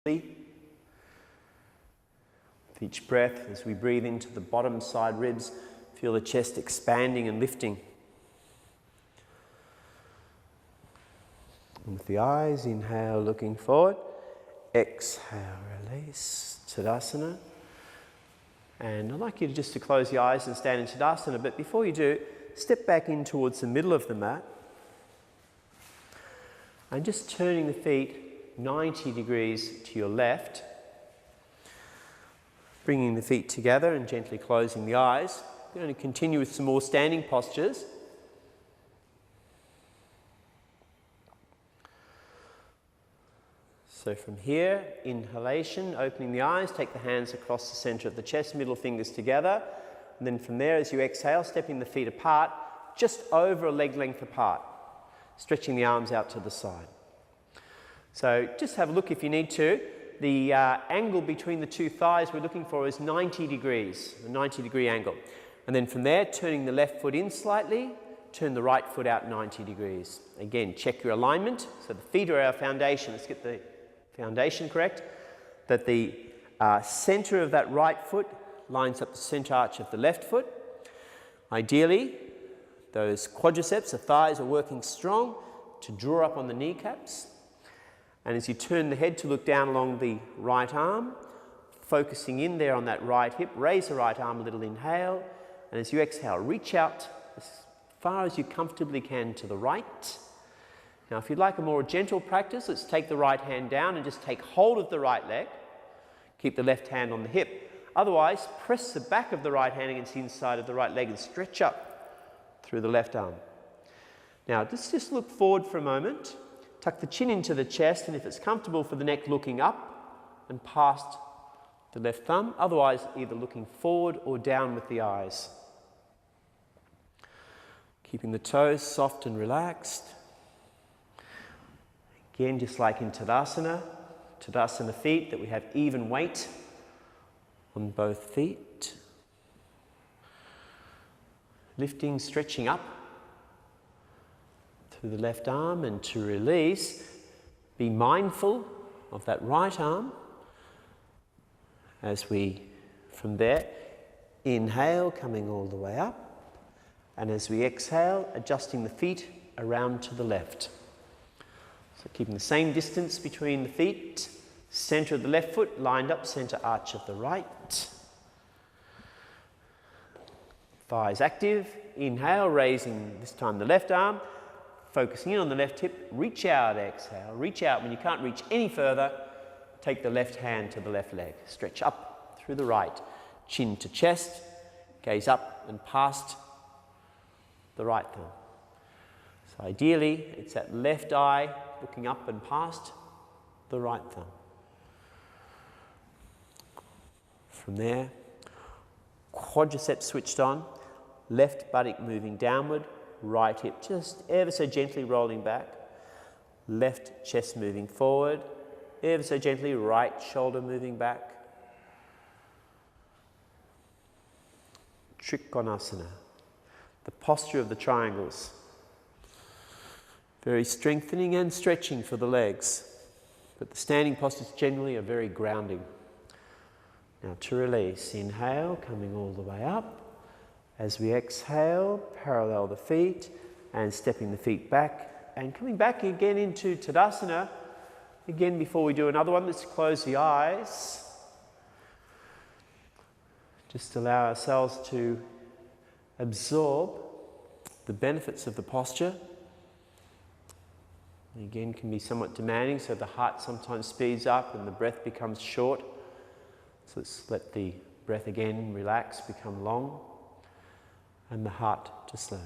With each breath, as we breathe into the bottom side ribs, feel the chest expanding and lifting. And with the eyes, inhale, looking forward. Exhale, release, Tadasana. And I'd like you just to close your eyes and stand in Tadasana, but before you do, step back in towards the middle of the mat. And just turning the feet 90 degrees to your left. Bringing the feet together and gently closing the eyes. We're going to continue with some more standing postures. So from here, inhalation, opening the eyes, take the hands across the center of the chest, middle fingers together. And then from there, as you exhale, stepping the feet apart, just over a leg length apart, stretching the arms out to the side. So just have a look if you need to. The angle between the two thighs we're looking for is 90 degrees, a 90-degree angle. And then from there, turning the left foot in slightly, turn the right foot out 90 degrees. Again, check your alignment. So the feet are our foundation. Let's get the foundation correct. That the center of that right foot lines up the center arch of the left foot. Ideally, those quadriceps, the thighs, are working strong to draw up on the kneecaps. And as you turn the head to look down along the right arm, focusing in there on that right hip, raise the right arm a little, inhale. And as you exhale, reach out as far as you comfortably can to the right. Now, if you'd like a more gentle practice, let's take the right hand down and just take hold of the right leg. Keep the left hand on the hip. Otherwise, press the back of the right hand against the inside of the right leg and stretch up through the left arm. Now, let's just look forward for a moment. Tuck the chin into the chest, and if it's comfortable for the neck, looking up and past the left thumb. Otherwise, either looking forward or down with the eyes. Keeping the toes soft and relaxed. Again, just like in Tadasana feet, that we have even weight on both feet. Lifting, stretching up through the left arm, and to release, be mindful of that right arm as we, from there, inhale, coming all the way up, and as we exhale, adjusting the feet around to the left. So keeping the same distance between the feet, center of the left foot lined up, center arch of the right. Thighs active, inhale, raising this time the left arm, focusing in on the left hip, reach out, exhale, reach out. When you can't reach any further, take the left hand to the left leg, stretch up through the right, chin to chest, gaze up and past the right thumb. So ideally, it's that left eye looking up and past the right thumb. From there, quadriceps switched on, left buttock moving downward, right hip just ever so gently rolling back, left chest moving forward, ever so gently, right shoulder moving back. Trikonasana, the posture of the triangles. Very strengthening and stretching for the legs, but the standing postures generally are very grounding. Now to release, inhale, coming all the way up. As we exhale, parallel the feet and stepping the feet back and coming back again into Tadasana. Again, before we do another one, let's close the eyes. Just allow ourselves to absorb the benefits of the posture. Again, can be somewhat demanding, so the heart sometimes speeds up and the breath becomes short. So let's let the breath again relax, become long, and the heart to slow.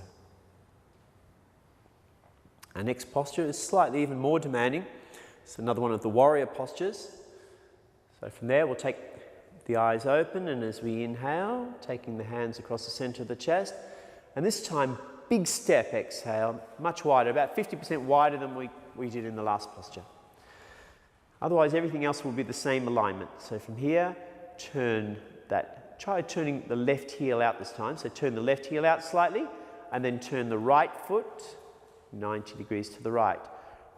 Our next posture is slightly even more demanding. It's another one of the warrior postures. So from there, we'll take the eyes open, and as we inhale, taking the hands across the center of the chest, and this time, big step, exhale, much wider, about 50% wider than we did in the last posture. Otherwise, everything else will be the same alignment. So from here, try turning the left heel out this time. So turn the left heel out slightly, and then turn the right foot 90 degrees to the right.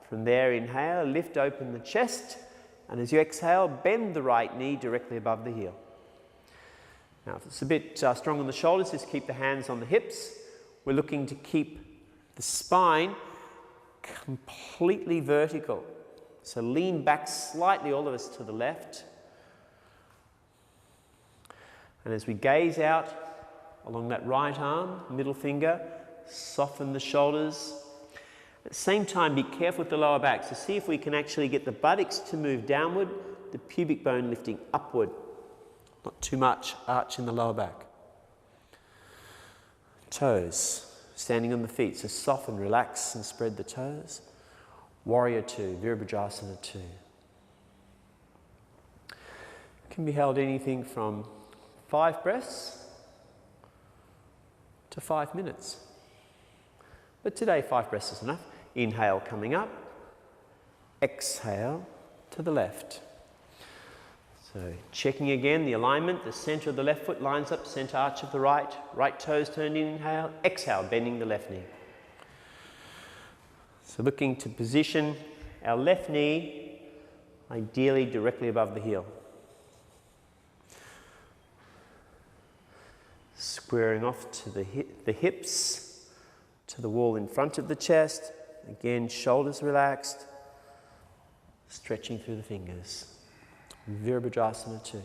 From there, inhale, lift open the chest, And as you exhale, bend the right knee directly above the heel. Now, if it's a bit strong on the shoulders, just keep the hands on the hips. We're looking to keep the spine completely vertical. So lean back slightly, all of us to the left. And as we gaze out along that right arm, middle finger, soften the shoulders. At the same time, be careful with the lower back. So see if we can actually get the buttocks to move downward, the pubic bone lifting upward. Not too much arch in the lower back. Toes, standing on the feet. So soften, relax and spread the toes. Warrior two, Virabhadrasana 2. Can be held anything from 5 breaths to 5 minutes. But today 5 breaths is enough. Inhale coming up. Exhale to the left. So checking again the alignment, the centre of the left foot lines up, centre arch of the right, right toes turned in, inhale, exhale, bending the left knee. So looking to position our left knee ideally directly above the heel. Squaring off to the hips, to the wall in front of the chest. Again, shoulders relaxed, stretching through the fingers. Virabhadrasana 2.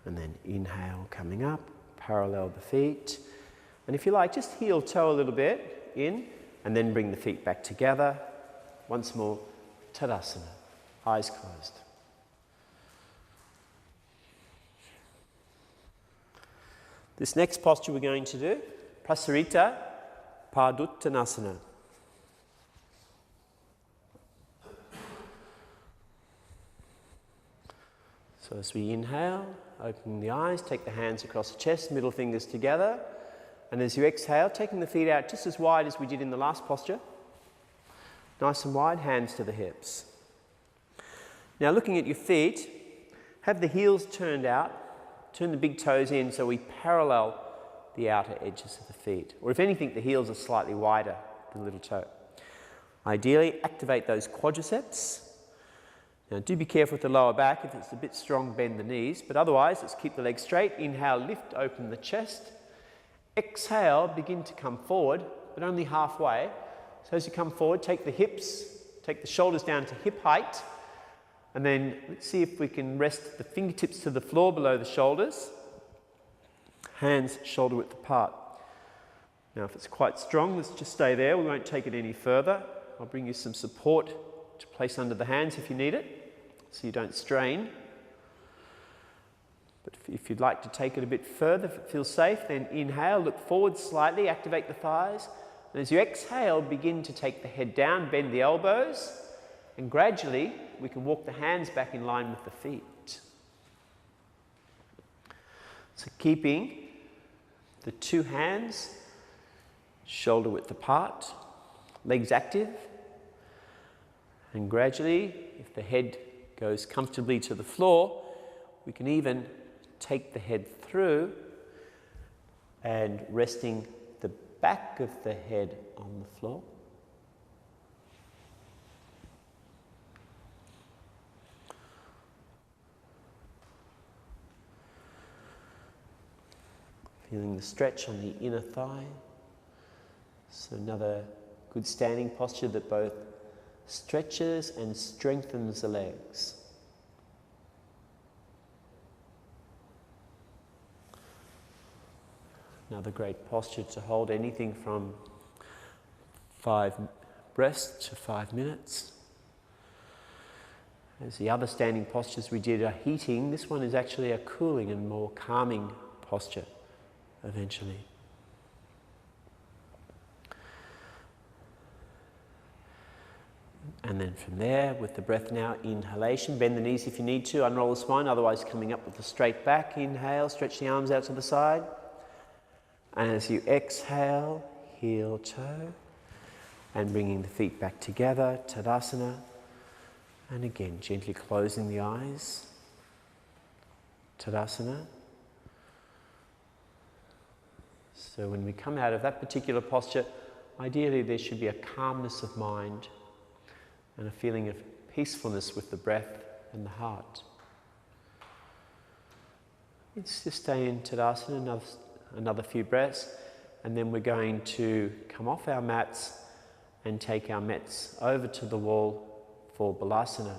And then inhale coming up, parallel the feet. And if you like, just heel toe a little bit in, and then bring the feet back together. Once more, Tadasana, eyes closed. This next posture we're going to do, Prasarita Paduttanasana. So as we inhale, opening the eyes, take the hands across the chest, middle fingers together. And as you exhale, taking the feet out just as wide as we did in the last posture. Nice and wide, hands to the hips. Now looking at your feet, have the heels turned out. Turn the big toes in so we parallel the outer edges of the feet. Or if anything, the heels are slightly wider than the little toe. Ideally, activate those quadriceps. Now do be careful with the lower back. If it's a bit strong, bend the knees. But otherwise, let's keep the legs straight. Inhale, lift, open the chest. Exhale, begin to come forward, but only halfway. So as you come forward, take the hips, take the shoulders down to hip height. And then let's see if we can rest the fingertips to the floor below the shoulders. Hands shoulder width apart. Now if it's quite strong, let's just stay there. We won't take it any further. I'll bring you some support to place under the hands if you need it, so you don't strain. But if you'd like to take it a bit further, if it feels safe, then inhale, look forward slightly, activate the thighs. And as you exhale, begin to take the head down, bend the elbows. And gradually, we can walk the hands back in line with the feet. So keeping the two hands shoulder width apart, legs active. And gradually, if the head goes comfortably to the floor, we can even take the head through and resting the back of the head on the floor. Feeling the stretch on the inner thigh. So another good standing posture that both stretches and strengthens the legs. Another great posture to hold anything from 5 breaths to 5 minutes. As the other standing postures we did are heating, this one is actually a cooling and more calming posture eventually. And then from there, with the breath now, inhalation, bend the knees if you need to, unroll the spine, otherwise coming up with a straight back. Inhale, stretch the arms out to the side. And as you exhale, heel toe, and bringing the feet back together, Tadasana. And again, gently closing the eyes, Tadasana. So when we come out of that particular posture, ideally there should be a calmness of mind and a feeling of peacefulness with the breath and the heart. Let's just stay in Tadasana another few breaths, and then we're going to come off our mats and take our mats over to the wall for Balasana.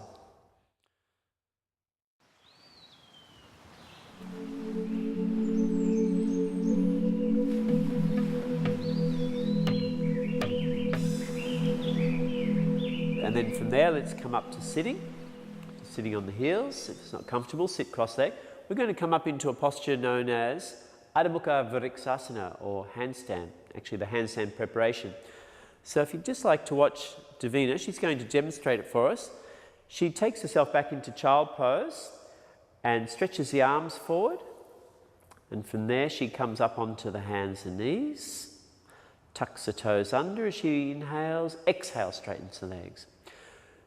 And then from there, let's come up to sitting on the heels. If it's not comfortable, sit cross-legged. We're going to come up into a posture known as Adho Mukha Vriksasana, or handstand, actually the handstand preparation. So if you'd just like to watch Davina, she's going to demonstrate it for us. She takes herself back into child pose and stretches the arms forward. And from there, she comes up onto the hands and knees, tucks the toes under as she inhales, exhale, straightens the legs.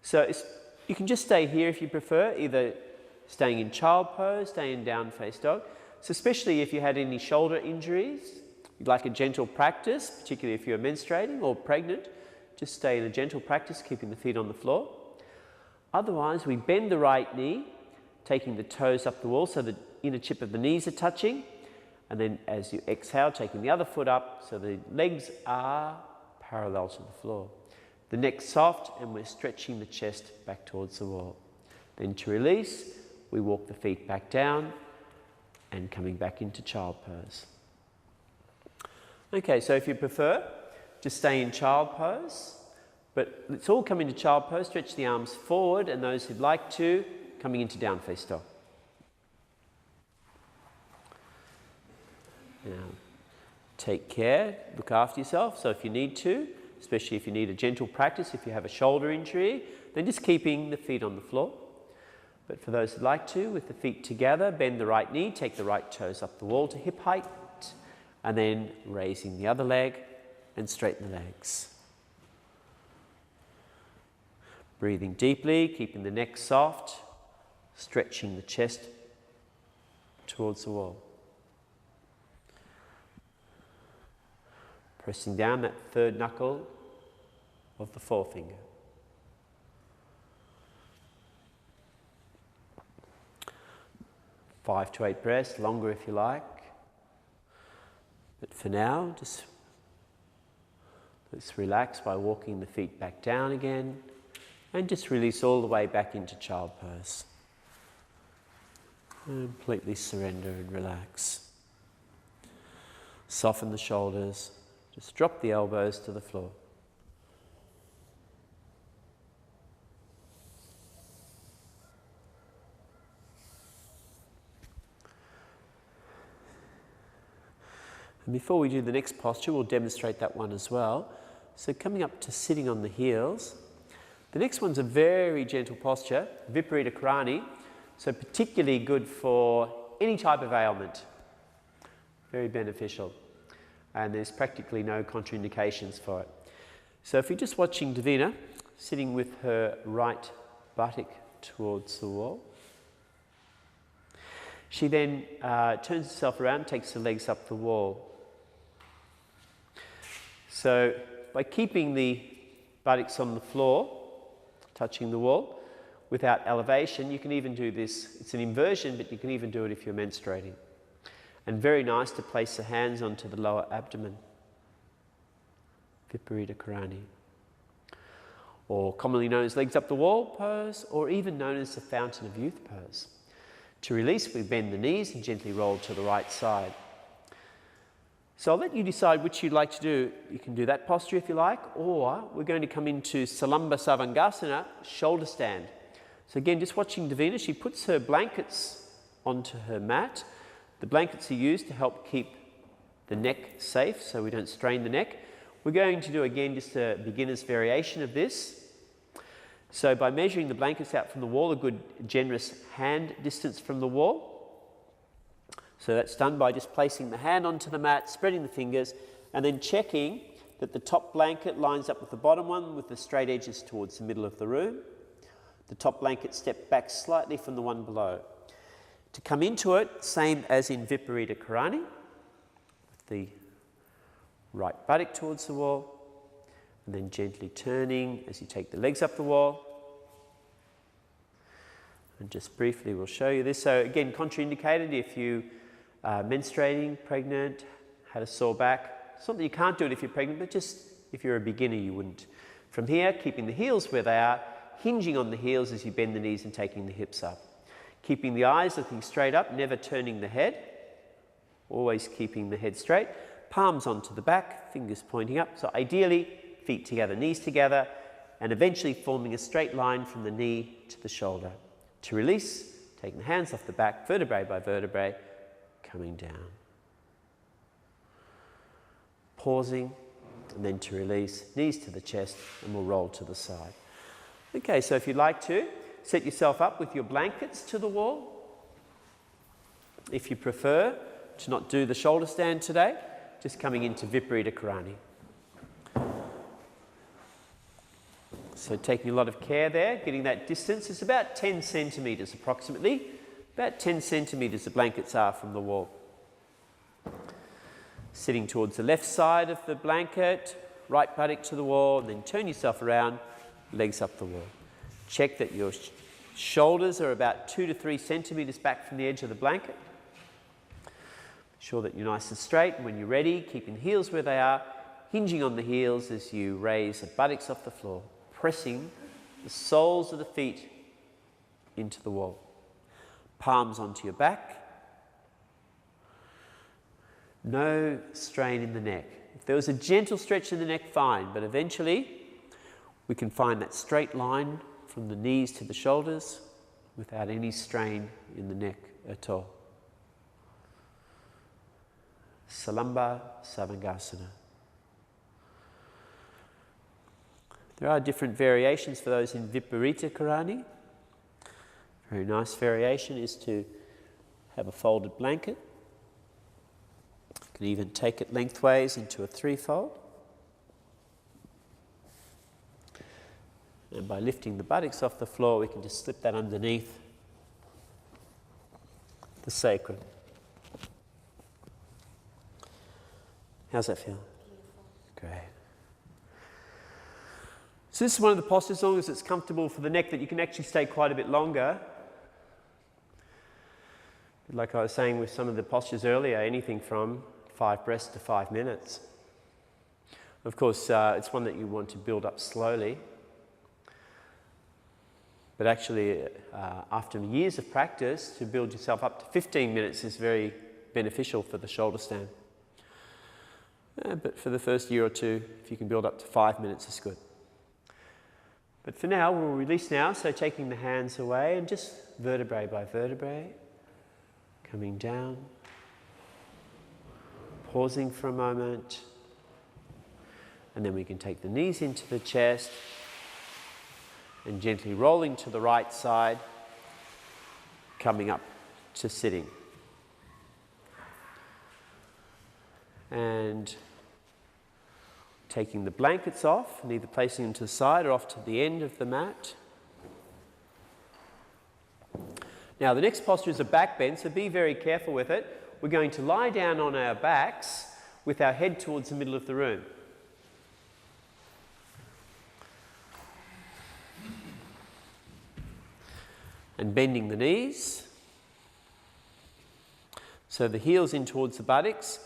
So you can just stay here if you prefer, either staying in child pose, staying in down face dog. So especially if you had any shoulder injuries, you'd like a gentle practice, particularly if you're menstruating or pregnant, just stay in a gentle practice, keeping the feet on the floor. Otherwise, we bend the right knee, taking the toes up the wall so the inner tip of the knees are touching. And then as you exhale, taking the other foot up so the legs are parallel to the floor. The neck's soft and we're stretching the chest back towards the wall. Then to release, we walk the feet back down and coming back into child pose. Okay, so if you prefer, just stay in child pose, but let's all come into child pose, stretch the arms forward, and those who'd like to, coming into down face dog. Now, take care, look after yourself, so if you need to, especially if you need a gentle practice, if you have a shoulder injury, then just keeping the feet on the floor. But for those who'd like to, with the feet together, bend the right knee, take the right toes up the wall to hip height, and then raising the other leg and straighten the legs. Breathing deeply, keeping the neck soft, stretching the chest towards the wall. Pressing down that third knuckle of the forefinger. Five to 8 breaths, longer if you like. But for now, just let's relax by walking the feet back down again and just release all the way back into child pose. And completely surrender and relax. Soften the shoulders. Just drop the elbows to the floor. And before we do the next posture, we'll demonstrate that one as well. So coming up to sitting on the heels. The next one's a very gentle posture, Viparita Karani. So particularly good for any type of ailment. Very beneficial. And there's practically no contraindications for it. So if you're just watching Davina, sitting with her right buttock towards the wall, she then turns herself around, takes the legs up the wall. So by keeping the buttocks on the floor, touching the wall, without elevation, you can even do this. It's an inversion, but you can even do it if you're menstruating. And very nice to place the hands onto the lower abdomen. Viparita Karani. Or commonly known as legs up the wall pose, or even known as the fountain of youth pose. To release, we bend the knees and gently roll to the right side. So I'll let you decide which you'd like to do. You can do that posture if you like, or we're going to come into Salamba Savangasana, shoulder stand. So again, just watching Davina, she puts her blankets onto her mat. The blankets are used to help keep the neck safe so we don't strain the neck. We're going to do again just a beginner's variation of this. So by measuring the blankets out from the wall, a good generous hand distance from the wall. So that's done by just placing the hand onto the mat, spreading the fingers, and then checking that the top blanket lines up with the bottom one with the straight edges towards the middle of the room. The top blanket stepped back slightly from the one below. To come into it, same as in Viparita Karani, with the right buttock towards the wall, and then gently turning as you take the legs up the wall. And just briefly we'll show you this. So again, contraindicated if you are menstruating, pregnant, had a sore back. It's not that you can't do it if you're pregnant, but just if you're a beginner you wouldn't. From here, keeping the heels where they are, hinging on the heels as you bend the knees and taking the hips up. Keeping the eyes looking straight up, never turning the head. Always keeping the head straight. Palms onto the back, fingers pointing up. So ideally, feet together, knees together, and eventually forming a straight line from the knee to the shoulder. To release, taking the hands off the back, vertebrae by vertebrae, coming down. Pausing, and then to release, knees to the chest, and we'll roll to the side. Okay, so if you'd like to, set yourself up with your blankets to the wall. If you prefer to not do the shoulder stand today, just coming into Viparita Karani. So taking a lot of care there, getting that distance. It's about 10 centimetres approximately. About 10 centimetres the blankets are from the wall. Sitting towards the left side of the blanket, right buttock to the wall, and then turn yourself around, legs up the wall. Check that your shoulders are about 2 to 3 centimetres back from the edge of the blanket. Sure that you're nice and straight, and when you're ready, keeping the heels where they are, hinging on the heels as you raise the buttocks off the floor, pressing the soles of the feet into the wall. Palms onto your back. No strain in the neck. If there was a gentle stretch in the neck, fine, but eventually we can find that straight line from the knees to the shoulders without any strain in the neck at all. Salamba Savangasana. There are different variations for those in Viparita Karani. A very nice variation is to have a folded blanket. You can even take it lengthways into a threefold. And by lifting the buttocks off the floor, we can just slip that underneath the sacrum. How's that feel? Great. So this is one of the postures, as long as it's comfortable for the neck, that you can actually stay quite a bit longer. Like I was saying with some of the postures earlier, anything from 5 breaths to 5 minutes. Of course, it's one that you want to build up slowly. But actually, after years of practice, to build yourself up to 15 minutes is very beneficial for the shoulder stand. But for the first year or two, if you can build up to 5 minutes, it's good. But for now, we'll release now, so taking the hands away and just vertebrae by vertebrae, coming down, pausing for a moment, and then we can take the knees into the chest and gently rolling to the right side, coming up to sitting. And taking the blankets off, and either placing them to the side or off to the end of the mat. Now the next posture is a back bend, so be very careful with it. We're going to lie down on our backs with our head towards the middle of the room. And bending the knees. So the heels in towards the buttocks.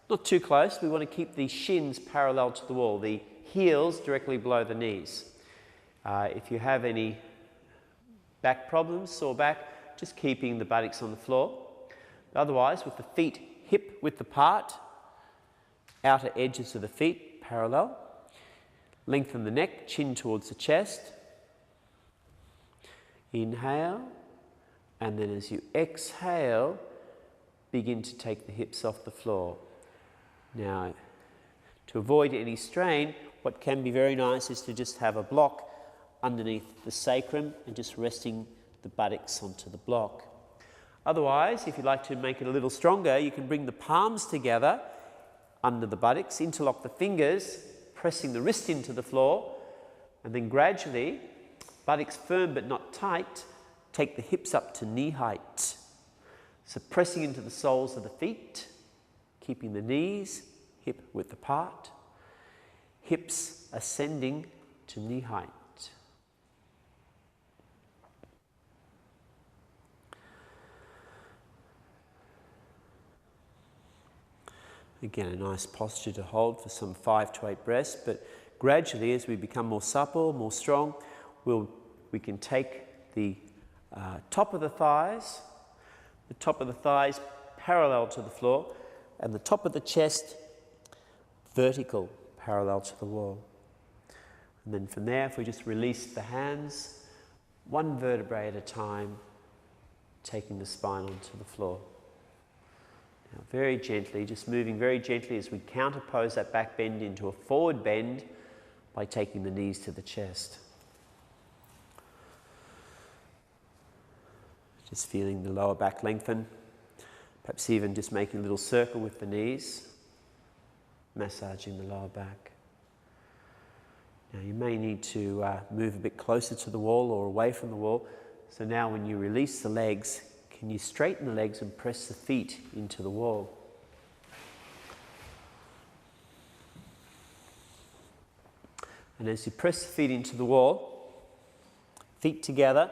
Not too close, we want to keep the shins parallel to the wall, the heels directly below the knees. If you have any back problems, sore back, just keeping the buttocks on the floor. Otherwise, with the feet hip width apart, outer edges of the feet parallel. Lengthen the neck, chin towards the chest. Inhale, and then as you exhale, begin to take the hips off the floor. Now, to avoid any strain, what can be very nice is to just have a block underneath the sacrum and just resting the buttocks onto the block. Otherwise, if you'd like to make it a little stronger, you can bring the palms together under the buttocks, interlock the fingers, pressing the wrist into the floor, and then gradually, buttocks firm but not tight, take the hips up to knee height. So pressing into the soles of the feet, keeping the knees hip width apart, hips ascending to knee height. Again, a nice posture to hold for some 5 to 8 breaths, but gradually as we become more supple, more strong, we can take the top of the thighs parallel to the floor, and the top of the chest vertical, parallel to the wall. And then from there, if we just release the hands, one vertebrae at a time, taking the spine onto the floor. Now, very gently, just moving very gently as we counterpose that back bend into a forward bend by taking the knees to the chest. Just feeling the lower back lengthen, perhaps even just making a little circle with the knees, massaging the lower back. Now you may need to move a bit closer to the wall or away from the wall. So now when you release the legs, can you straighten the legs and press the feet into the wall? And as you press the feet into the wall, feet together,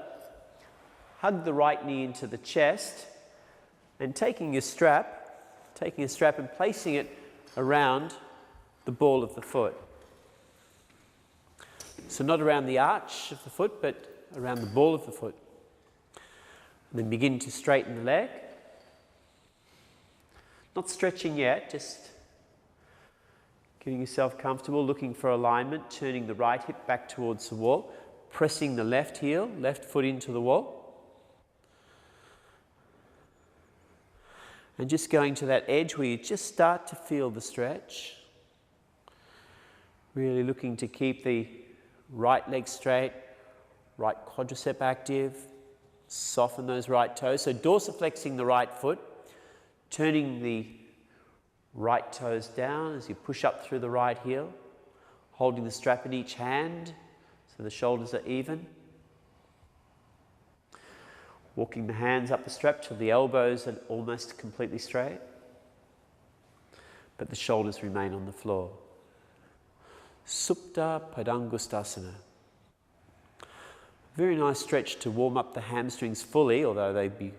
hug the right knee into the chest, and taking your strap and placing it around the ball of the foot. So not around the arch of the foot, but around the ball of the foot. And then begin to straighten the leg. Not stretching yet, just getting yourself comfortable, looking for alignment, turning the right hip back towards the wall, pressing the left heel, left foot into the wall. And just going to that edge where you just start to feel the stretch. Really looking to keep the right leg straight, right quadricep active, soften those right toes. So dorsiflexing the right foot, turning the right toes down as you push up through the right heel, holding the strap in each hand so the shoulders are even. Walking the hands up the strap till the elbows are almost completely straight, but the shoulders remain on the floor. Supta Padangusthasana. Very nice stretch to warm up the hamstrings fully, although they'd be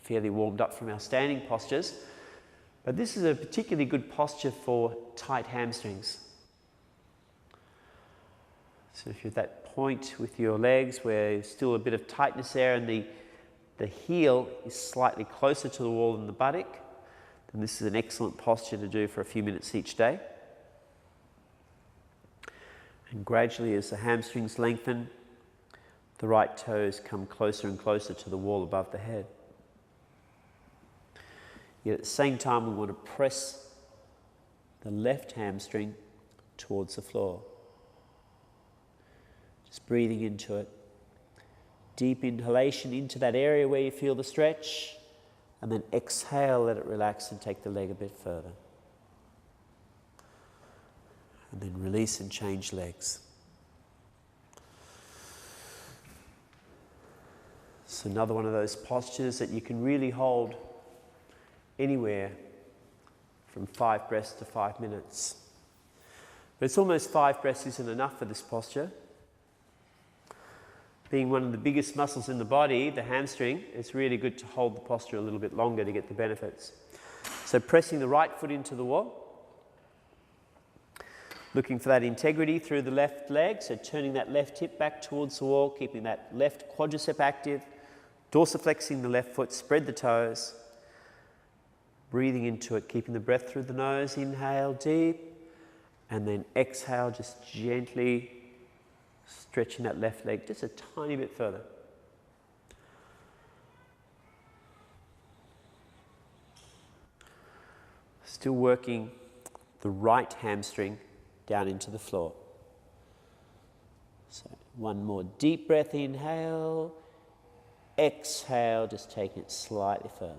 fairly warmed up from our standing postures. But this is a particularly good posture for tight hamstrings. So if you're at that point with your legs where there's still a bit of tightness there and the heel is slightly closer to the wall than the buttock, then this is an excellent posture to do for a few minutes each day. And gradually, as the hamstrings lengthen, the right toes come closer and closer to the wall above the head. Yet at the same time, we want to press the left hamstring towards the floor. Just breathing into it. Deep inhalation into that area where you feel the stretch, and then exhale, let it relax and take the leg a bit further. And then release and change legs. So another one of those postures that you can really hold anywhere from 5 breaths to 5 minutes. But it's almost 5 breaths isn't enough for this posture. Being one of the biggest muscles in the body, the hamstring, it's really good to hold the posture a little bit longer to get the benefits. So pressing the right foot into the wall. Looking for that integrity through the left leg, so turning that left hip back towards the wall, keeping that left quadricep active, dorsiflexing the left foot, spread the toes, breathing into it, keeping the breath through the nose, inhale deep, and then exhale, just gently stretching that left leg just a tiny bit further. Still working the right hamstring down into the floor. So one more deep breath, inhale, exhale, just taking it slightly further.